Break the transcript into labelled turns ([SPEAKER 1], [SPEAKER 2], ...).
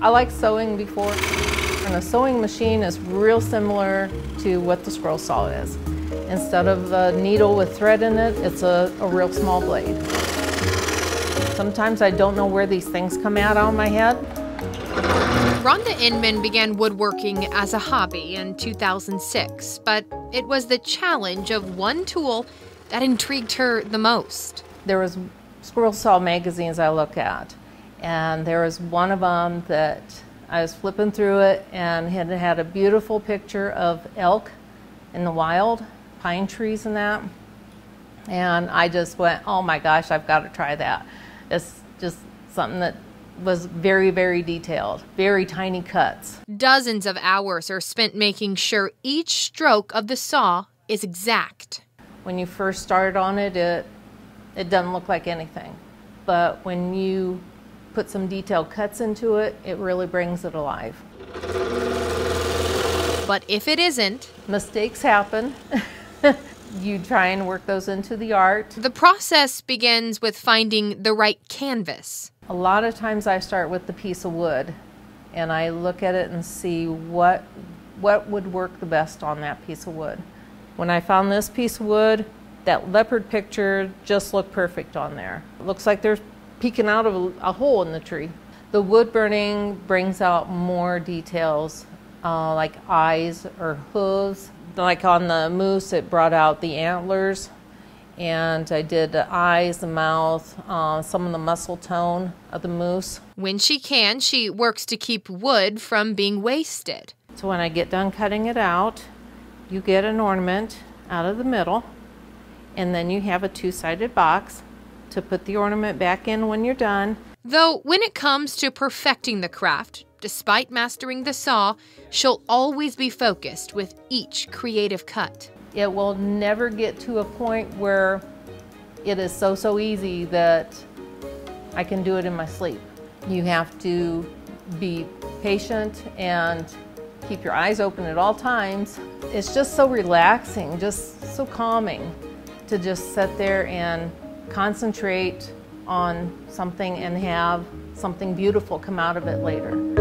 [SPEAKER 1] I like sewing before, and a sewing machine is real similar to what the scroll saw is. Instead of a needle with thread in it, it's a real small blade. Sometimes I don't know where these things come out on my head.
[SPEAKER 2] Rhonda Inman began woodworking as a hobby in 2006, but it was the challenge of one tool that intrigued her the most.
[SPEAKER 1] There was scroll saw magazines I look at, and there was one of them that I was flipping through it, and it had a beautiful picture of elk in the wild, pine trees and that, and I just went, oh my gosh, I've got to try that. It's just something that was very, very detailed, very tiny cuts.
[SPEAKER 2] Dozens of hours are spent making sure each stroke of the saw is exact.
[SPEAKER 1] When you first start on it, it doesn't look like anything. But when you put some detailed cuts into it, it really brings it alive.
[SPEAKER 2] But if it isn't,
[SPEAKER 1] mistakes happen. You try and work those into the art.
[SPEAKER 2] The process begins with finding the right canvas.
[SPEAKER 1] A lot of times I start with the piece of wood, and I look at it and see what would work the best on that piece of wood. When I found this piece of wood, that leopard picture just looked perfect on there. It looks like they're peeking out of a hole in the tree. The wood burning brings out more details, like eyes or hooves. Like on the moose, it brought out the antlers, and I did the eyes, the mouth, some of the muscle tone of the moose.
[SPEAKER 2] When she can, she works to keep wood from being wasted.
[SPEAKER 1] So when I get done cutting it out, you get an ornament out of the middle, and then you have a two-sided box to put the ornament back in when you're done.
[SPEAKER 2] Though when it comes to perfecting the craft, despite mastering the saw, she'll always be focused with each creative cut.
[SPEAKER 1] It will never get to a point where it is so easy that I can do it in my sleep. You have to be patient and keep your eyes open at all times. It's just so relaxing, just so calming to just sit there and concentrate on something and have something beautiful come out of it later.